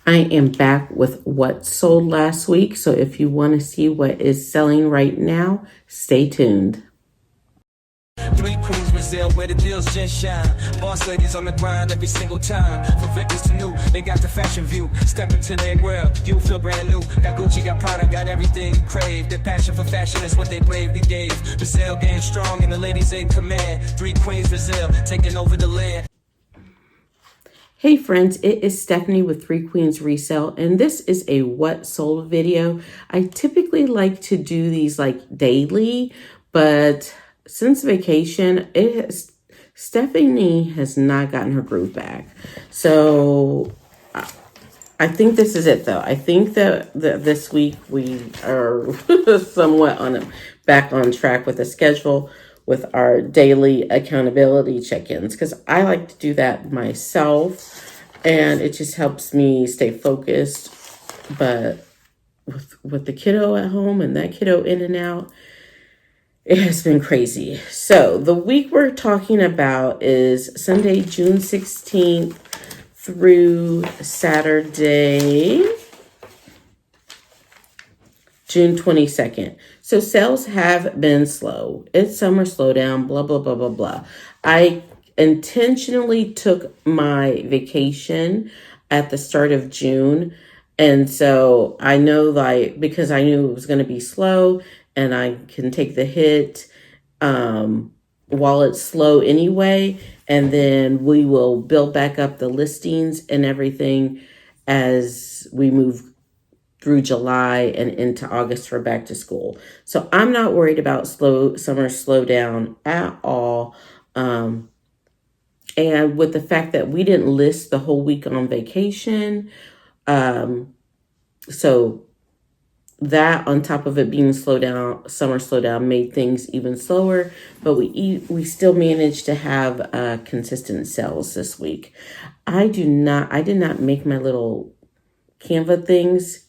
I am back with what sold last week. So if you want to see what is selling right now, stay tuned. Three queens Brazil where the deals just shine. Boss ladies on the grind every single time. From victims to new, they got the fashion view. Step into their world, you feel brand new. Got Gucci, got Prada, got everything you crave. Their passion for fashion is what they bravely gave. Brazil game strong and the ladies in command. Three queens Brazil taking over the land. Hey friends, it is Stephanie with Three Queens Resell, and this is a what sold video. I typically like to do these like daily, but since vacation, Stephanie has not gotten her groove back. So I think this is it though. I think that this week we are somewhat back on track with the schedule with our daily accountability check-ins, because I like to do that myself and it just helps me stay focused. But with the kiddo at home and that kiddo in and out, it has been crazy. So the week we're talking about is Sunday, June 16th through Saturday, June 22nd. So sales have been slow. It's summer slowdown, blah, blah, blah, blah, blah. I intentionally took my vacation at the start of June. And so I know, like, because I knew it was going to be slow and I can take the hit while it's slow anyway. And then we will build back up the listings and everything as we move through July and into August for back to school. So I'm not worried about summer slowdown at all. And with the fact that we didn't list the whole week on vacation, so that on top of it being summer slowdown made things even slower, but we still managed to have consistent sales this week. I did not make my little Canva things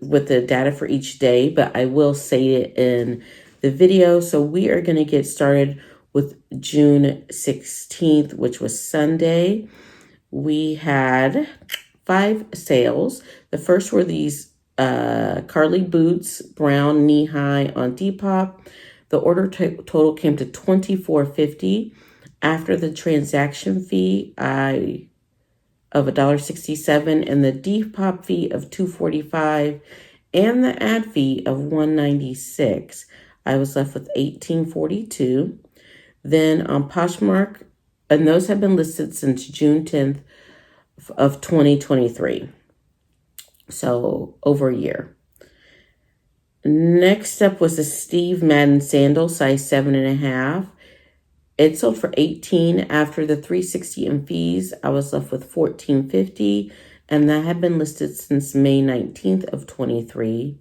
with the data for each day, but I will say it in the video. So we are going to get started with June 16th, which was Sunday. We had 5 sales. The first were these Carly boots, brown knee high on Depop. The order total came to $24.50. After the transaction fee, of $1.67 and the Depop fee of $2.45 and the ad fee of $1.96, I was left with $18.42. Then on Poshmark, and those have been listed since June 10th of 2023. So over a year. Next up was the Steve Madden sandal, size 7.5. It sold for $18. After the $3.60 in fees, I was left with $14.50, and that had been listed since May 19th of 23.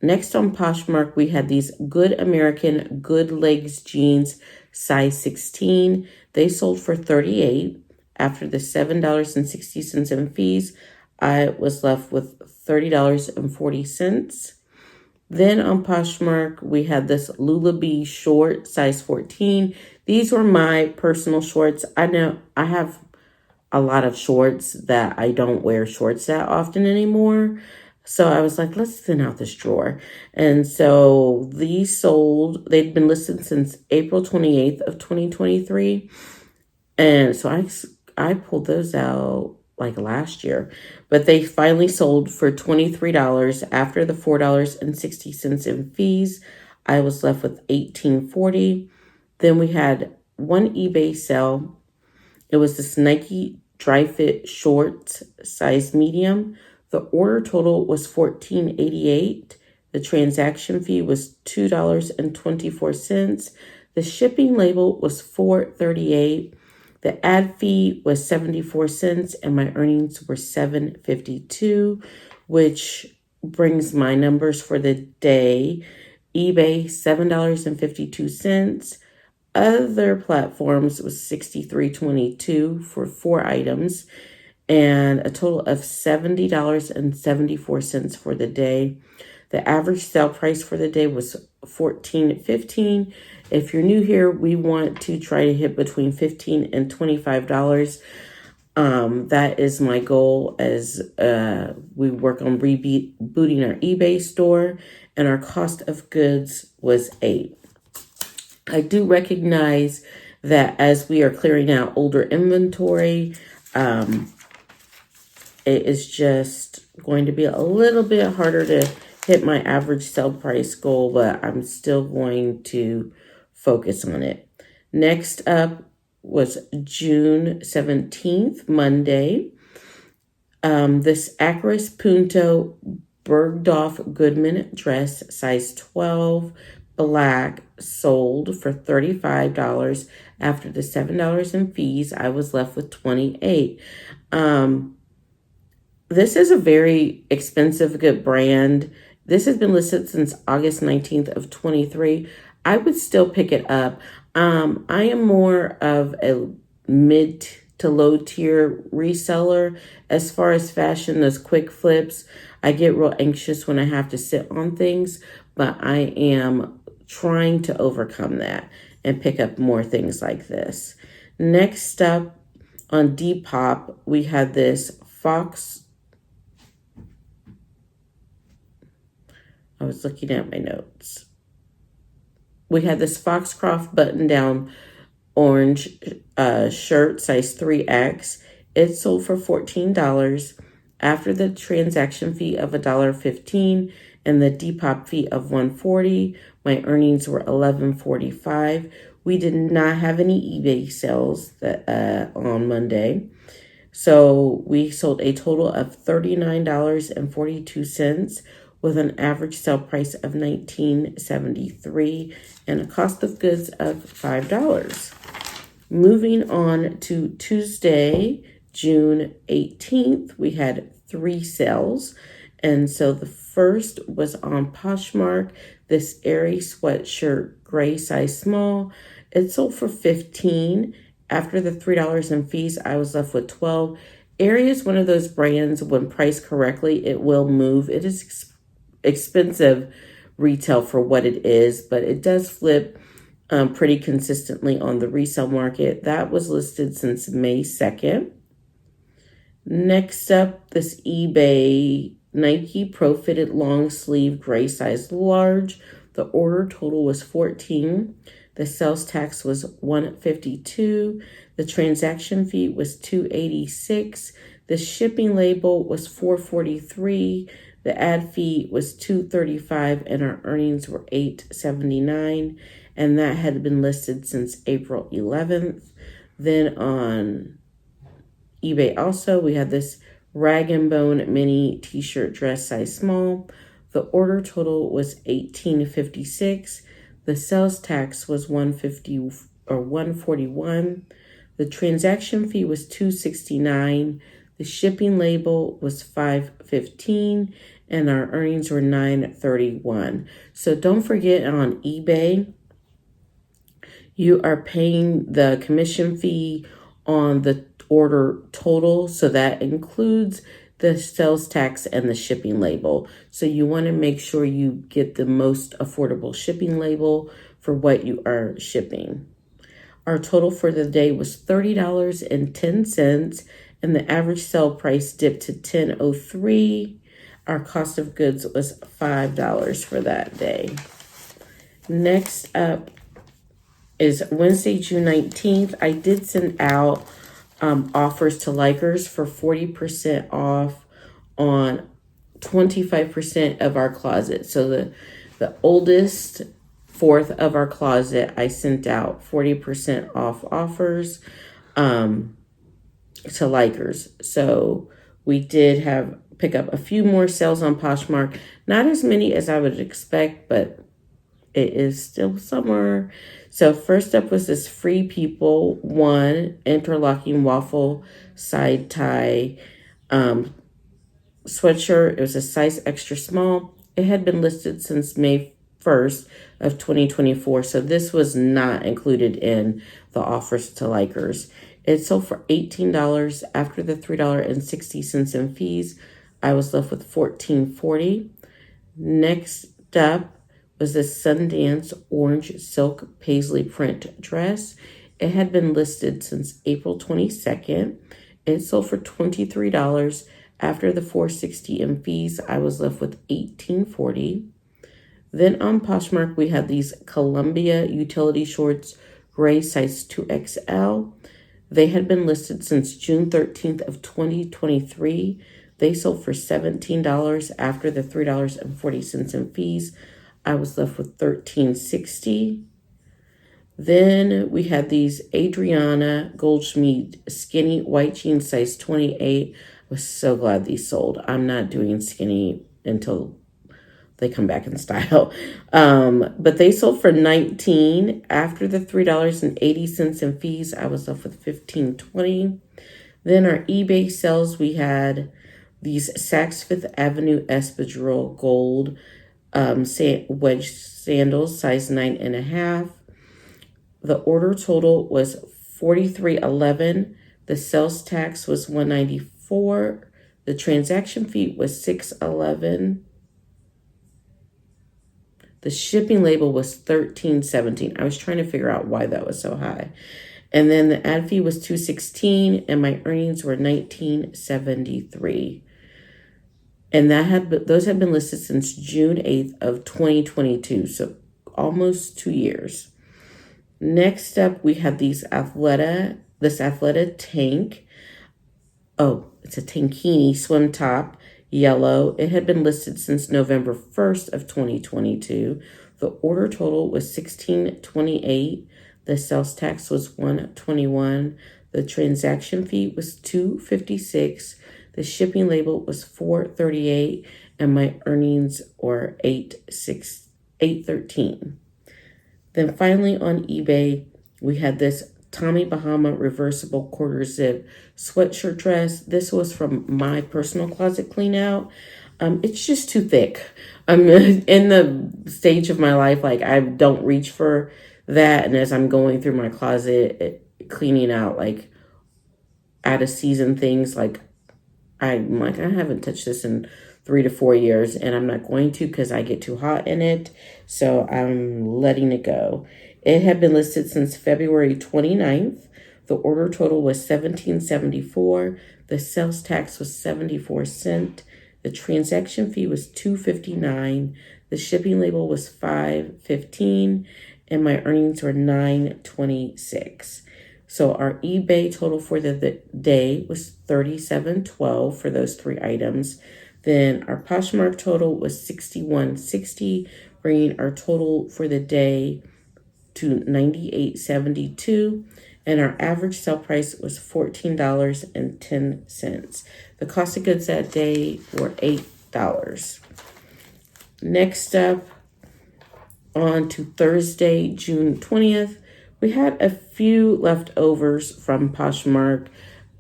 Next on Poshmark, we had these Good American Good Legs jeans, size 16. They sold for $38. After the $7.60 in fees, I was left with $30.40. Then on Poshmark, we had this Lullaby short, size 14. These were my personal shorts. I know I have a lot of shorts that I don't wear shorts that often anymore. So I was like, let's thin out this drawer. And so these sold, they'd been listed since April 28th of 2023. And so I pulled those out like last year, but they finally sold for $23 after the $4.60 in fees. I was left with $18.40. Then we had one eBay sale. It was this Nike Dry Fit shorts, size medium. The order total was $14.88. The transaction fee was $2.24. The shipping label was $4.38. The ad fee was 74 cents and my earnings were $7.52, which brings my numbers for the day. eBay, $7.52. Other platforms was $63.22 for 4 items and a total of $70.74 for the day. The average sale price for the day was $14.15. If you're new here, we want to try to hit between $15 and $25. That is my goal as we work on rebooting our eBay store, and our cost of goods was 8. I do recognize that as we are clearing out older inventory, it is just going to be a little bit harder to hit my average sell price goal, but I'm still going to focus on it. Next up was June 17th, Monday. This Acris Punto Bergdorf Goodman dress, size 12, black, sold for $35. After the $7 in fees, I was left with $28. This is a very expensive, good brand. This has been listed since August 19th of 23. I would still pick it up. I am more of a mid to low tier reseller. As far as fashion, those quick flips, I get real anxious when I have to sit on things, but I am trying to overcome that and pick up more things like this. Next up on Depop, we had this Fox. I was looking at my notes. We had this Foxcroft button-down orange shirt, size 3X. It sold for $14 after the transaction fee of $1.15 and the Depop fee of $1.40. My earnings were $11.45. We did not have any eBay sales on Monday. So we sold a total of $39.42 with an average sale price of $19.73 and a cost of goods of $5. Moving on to Tuesday, June 18th, we had 3 sales. And so the first was on Poshmark, this airy sweatshirt, gray size small. It sold for $15. After the $3 in fees, I was left with $12. Aerie is one of those brands, when priced correctly, it will move. It is expensive retail for what it is, but it does flip pretty consistently on the resale market. That was listed since May 2nd. Next up, this eBay Nike Pro Fitted long sleeve gray size large. The order total was $14. The sales tax was $152. The transaction fee was $286. The shipping label was $443. The ad fee was $235, and our earnings were $879, and that had been listed since April 11th. Then on eBay also, we had this Rag & Bone mini t-shirt dress size small. The order total was $18.56. The sales tax was $141. The transaction fee was $269. The shipping label was $515, and our earnings were $931. So don't forget, on eBay, you are paying the commission fee on the order total, so that includes the sales tax and the shipping label. So you want to make sure you get the most affordable shipping label for what you are shipping. Our total for the day was $30.10, and the average sale price dipped to $10.03. Our cost of goods was $5 for that day. Next up is Wednesday, June 19th. I did send out offers to likers for 40% off on 25% of our closet. So the oldest fourth of our closet, I sent out 40% off offers to likers. So we did pick up a few more sales on Poshmark. Not as many as I would expect, but it is still summer. So first up was this Free People 1 interlocking waffle side tie sweatshirt. It was a size extra small. It had been listed since May 1st of 2024. So this was not included in the offers to likers. It sold for $18 after the $3.60 in fees. I was left with $14.40. Next up was this Sundance orange silk paisley print dress. It had been listed since April 22nd. It sold for $23. After the $4.60 in fees, I was left with $18.40. Then on Poshmark, we had these Columbia utility shorts, gray size 2XL. They had been listed since June 13th of 2023. They sold for $17 after the $3.40 in fees. I was left with $13.60. Then we had these Adriana Goldschmidt skinny white jeans size 28. I was so glad these sold. I'm not doing skinny until they come back in style. But they sold for $19. After the $3.80 in fees, I was left with $15.20. Then our eBay sales, we had these Saks Fifth Avenue Espadrille Gold wedge sandals, size 9.5. The order total was $43.11. The sales tax was $194. The transaction fee was $6.11. The shipping label was $13.17. I was trying to figure out why that was so high. And then the ad fee was $2.16, and my earnings were $19.73. And those had been listed since June 8th of 2022, so almost 2 years. Next up, we had this Athleta tank. Oh, it's a tankini swim top, yellow. It had been listed since November 1st of 2022. The order total was $16.28. The sales tax was $121. The transaction fee was $256. The shipping label was $438, and my earnings were $813. Then finally on eBay, we had this Tommy Bahama reversible quarter zip sweatshirt dress. This was from my personal closet clean out. It's just too thick. I'm in the stage of my life, like I don't reach for that. And as I'm going through my closet, cleaning out like out of season things, like I'm like, I haven't touched this in 3 to 4 years, and I'm not going to because I get too hot in it. So I'm letting it go. It had been listed since February 29th. The order total was $17.74. The sales tax was 74 cents. The transaction fee was $2.59. The shipping label was $5.15, and my earnings were $9.26. So our eBay total for the day was $37.12 for those 3 items. Then our Poshmark total was $61.60, bringing our total for the day to $98.72. And our average sale price was $14.10. The cost of goods that day were $8. Next up, on to Thursday, June 20th, we had a few leftovers from Poshmark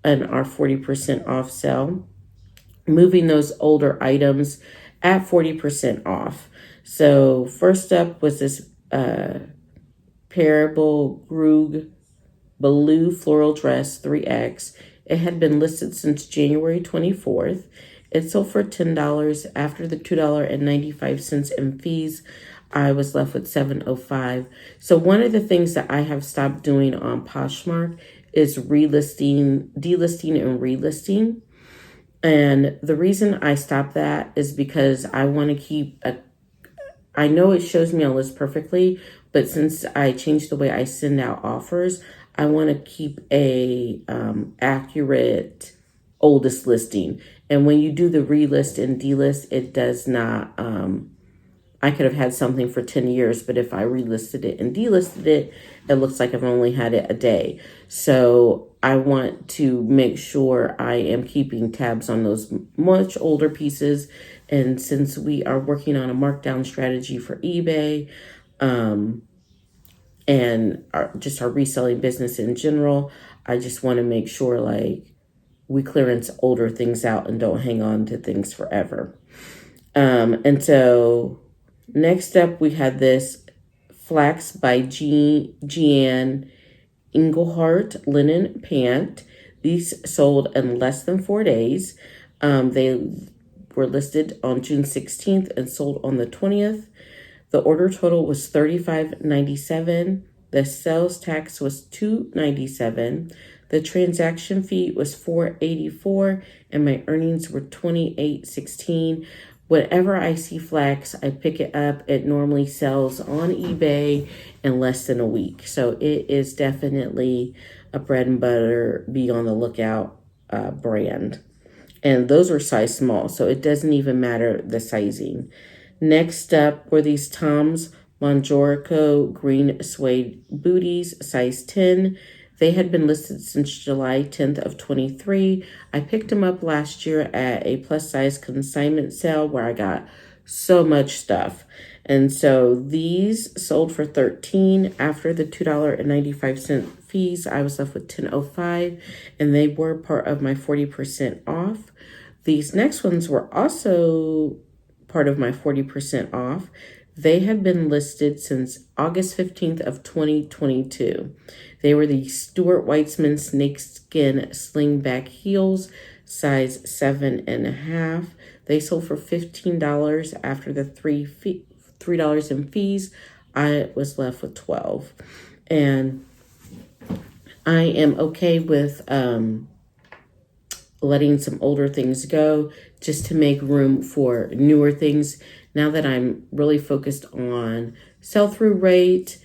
and our 40% off sale, moving those older items at 40% off. So first up was this Parable Grug Blue Floral Dress 3X. It had been listed since January 24th. It sold for $10. After the $2.95 in fees, I was left with $7.05. So one of the things that I have stopped doing on Poshmark is delisting and relisting. And the reason I stopped that is because I want to keep I know it shows me a list perfectly, but since I changed the way I send out offers, I want to keep a accurate oldest listing. And when you do the relist and delist, it does not, I could have had something for 10 years, but if I relisted it and delisted it, it looks like I've only had it a day. So I want to make sure I am keeping tabs on those much older pieces. And since we are working on a markdown strategy for eBay, and our reselling business in general, I just want to make sure like we clearance older things out and don't hang on to things forever. And so next up, we had this Flax by Jeanne Engelhart linen pant. These sold in less than 4 days. They were listed on June 16th and sold on the 20th. The order total was $35.97. The sales tax was $2.97. The transaction fee was $4.84, and my earnings were $28.16. Whenever I see flax, I pick it up. It normally sells on eBay in less than a week. So it is definitely a bread and butter, be on the lookout brand. And those are size small, so it doesn't even matter the sizing. Next up were these Tom's Monjorico green suede booties, size 10. They had been listed since July 10th of 23. I picked them up last year at a plus size consignment sale where I got so much stuff. And so these sold for $13. After the $2.95 fees, I was left with $10.05, and they were part of my 40% off. These next ones were also part of my 40% off. They had been listed since August 15th of 2022. They were the Stuart Weitzman snakeskin slingback heels, size 7.5. They sold for $15. After the $3 in fees, I was left with $12. And I am okay with letting some older things go just to make room for newer things. Now that I'm really focused on sell-through rate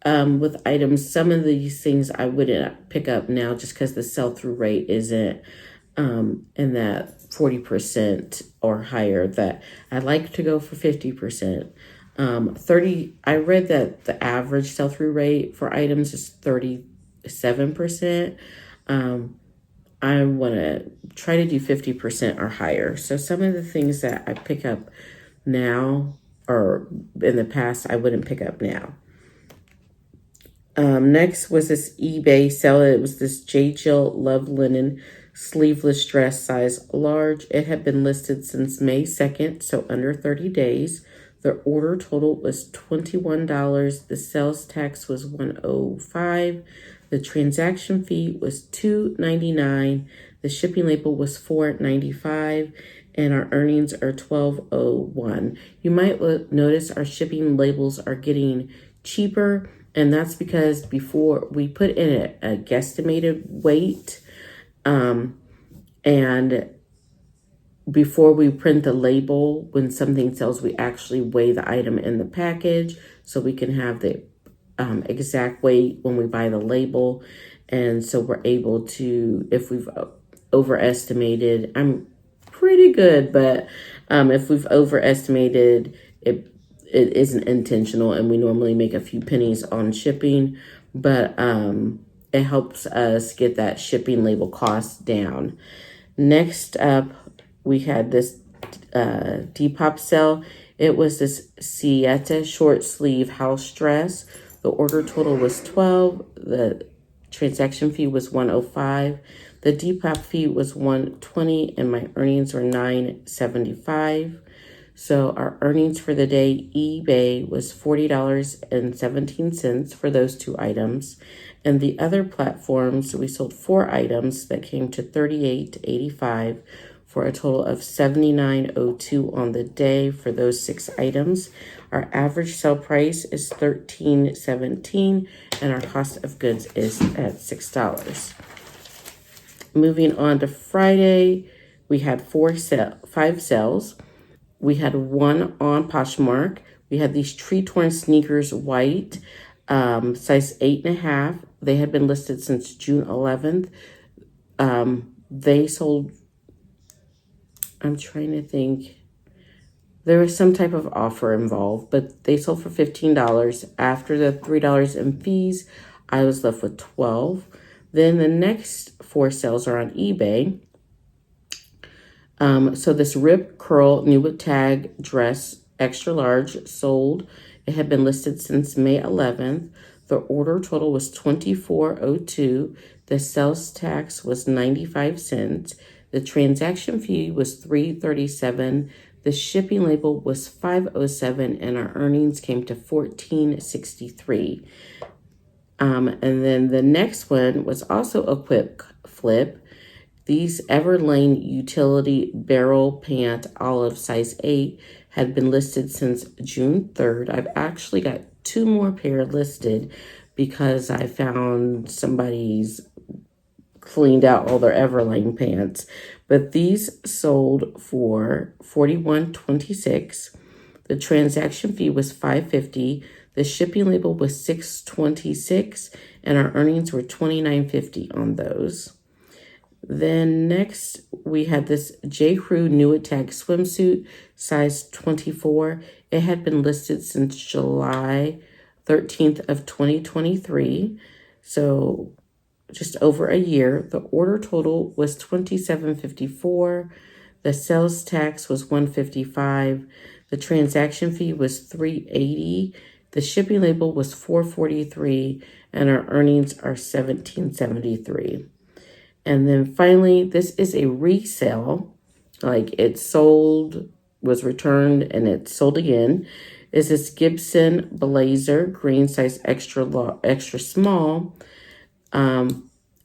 with items, some of these things I wouldn't pick up now just because the sell-through rate isn't in that 40% or higher. That I'd like to go for 50%. 30. I read that the average sell-through rate for items is 37%. I want to try to do 50% or higher. So some of the things that I pick up now or in the past, I wouldn't pick up now. Next was this eBay sale. It was this J. Jill Love Linen sleeveless dress, size large. It had been listed since May 2nd, so under 30 days. The order total was $21. The sales tax was $105. The transaction fee was $2.99. The shipping label was $4.95. And our earnings are $12.01. You might notice our shipping labels are getting cheaper. And that's because before we put in a guesstimated weight, and before we print the label, when something sells, we actually weigh the item in the package so we can have the exact weight when we buy the label. And so we're able to, if we've overestimated, I'm pretty good, but if we've overestimated, it isn't intentional, and we normally make a few pennies on shipping, but it helps us get that shipping label cost down. Next up, we had this Depop sale. It was this Sieta short sleeve house dress. The order total was $12. The transaction fee was $105. The Depop fee was $120, and my earnings were $9.75. So our earnings for the day, eBay was $40.17 for those two items. And the other platforms, we sold 4 items that came to $38.85 for a total of $79.02 on the day for those 6 items. Our average sale price is $13.17, and our cost of goods is at $6. Moving on to Friday, we had 5 sales. We had one on Poshmark. We had these tree-torn sneakers, white, size 8.5. They had been listed since June 11th. They sold, I'm trying to think. There was some type of offer involved, but they sold for $15. After the $3 in fees, I was left with $12. Then the next 4 sales are on eBay. So this Rip Curl New with Tag dress, extra large, sold. It had been listed since May 11th. The order total was $24.02. The sales tax was 95 cents. The transaction fee was $3.37. The shipping label was $5.07, and our earnings came to $14.63. And then the next one was also a quick flip. These Everlane Utility Barrel Pant Olive size 8 had been listed since June 3rd. I've actually got 2 more pair listed because I found somebody's cleaned out all their Everlane pants. But these sold for $41.26. The transaction fee was $5.50. The shipping label was $6.26, and our earnings were $29.50 on those. Then next, we had this J. Crew New Attack swimsuit, size 24. It had been listed since July 13th of 2023, so just over a year. The order total was $27.54. The sales tax was $155. The transaction fee was $380. The shipping label was $443, and our earnings are $17.73. And then finally, this is a resale, like it sold, was returned, and it sold again. Is this Gibson blazer, green size extra small.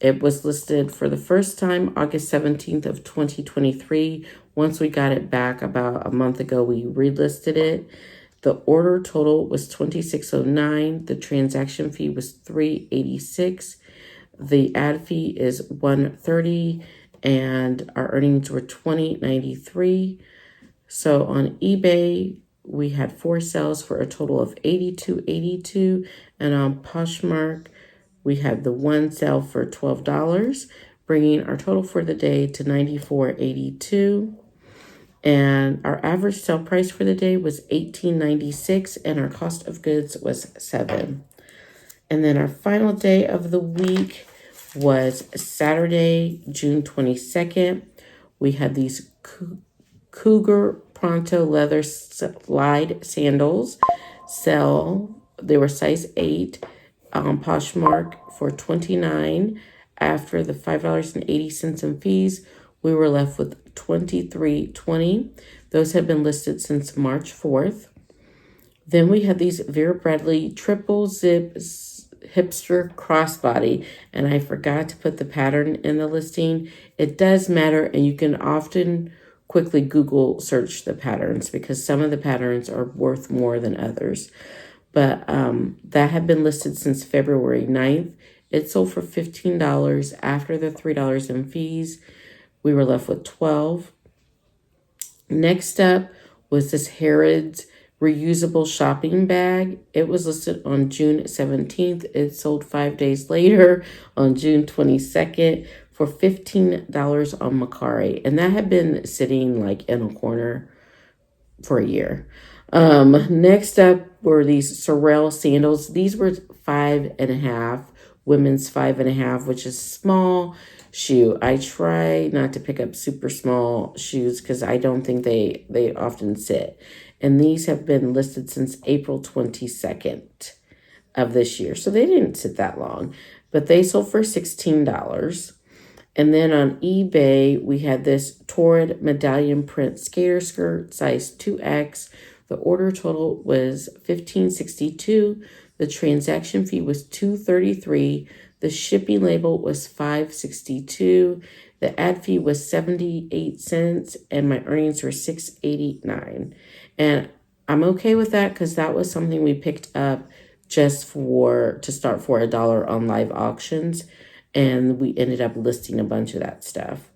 It was listed for the first time August 17th of 2023. Once we got it back about a month ago, we relisted it. The order total was $26.09. The transaction fee was $386. The ad fee is $130, and our earnings were $20.93. So on eBay, we had 4 sales for a total of $82.82, and on Poshmark, we had the 1 sale for $12, bringing our total for the day to $94.82. And our average sale price for the day was $18.96, and our cost of goods was $7. And then our final day of the week was Saturday, June 22nd. We had these Cougar Pronto leather slide sandals sell. They were size 8 on Poshmark for $29. After the $5.80 in fees, we were left with $23.20. Those had been listed since March 4th. Then we had these Vera Bradley triple zip hipster crossbody, and I forgot to put the pattern in the listing. It does matter, and you can often quickly Google search the patterns because some of the patterns are worth more than others. But that had been listed since February 9th. It sold for $15 after the $3 in fees. We were left with 12. Next up was this Harrods reusable shopping bag. It was listed on June 17th. It sold 5 days later on June 22nd for $15 on Mecari. And that had been sitting like in a corner for a year. Next up were these Sorel sandals. These were 5.5, women's 5.5, which is small shoe. I try not to pick up super small shoes because I don't think they often sit. And these have been listed since April 22nd of this year. So they didn't sit that long, but they sold for $16. And then on eBay, we had this Torrid medallion print skater skirt, size 2X. The order total was $15.62. The transaction fee was $2.33. The shipping label was $5.62. The ad fee was 78 cents, and my earnings were $6.89. And I'm okay with that because that was something we picked up just to start for $1 on live auctions, and we ended up listing a bunch of that stuff.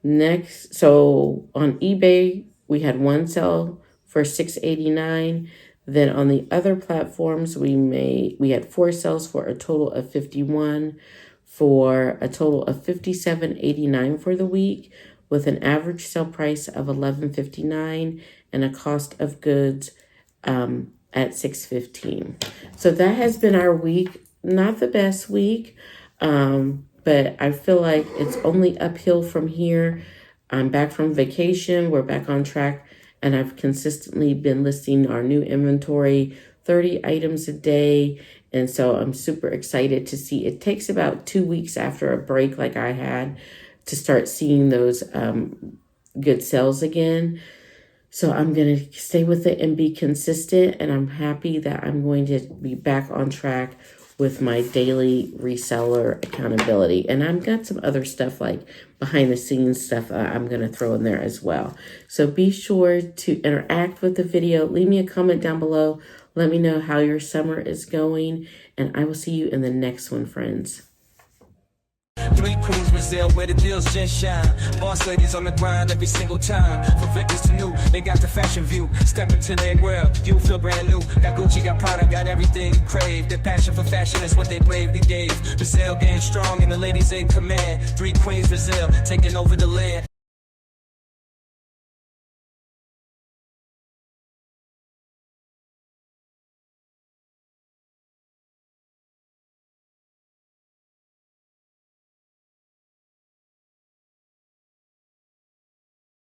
Next, so on eBay, we had 1 sale for $6.89. Then on the other platforms, we had 4 sales for a total of 51, for a total of $57.89 for the week, with an average sale price of $11.59 and a cost of goods at $6.15. So that has been our week. Not the best week, but I feel like it's only uphill from here. I'm back from vacation. We're back on track, and I've consistently been listing our new inventory, 30 items a day. And so I'm super excited to see. It takes about 2 weeks after a break like I had to start seeing those good sales again. So I'm going to stay with it and be consistent. And I'm happy that I'm going to be back on track with my daily reseller accountability. And I've got some other stuff like behind the scenes stuff I'm going to throw in there as well. So be sure to interact with the video. Leave me a comment down below. Let me know how your summer is going. And I will see you in the next one, friends. Three queens Brazil where the deals just shine. Boss ladies on the grind every single time. From victims to new, they got the fashion view. Step into their world, you feel brand new. Got Gucci, got Prada, got everything you crave. Their passion for fashion is what they bravely gave. Brazil getting strong and the ladies in command. Three queens Brazil taking over the land.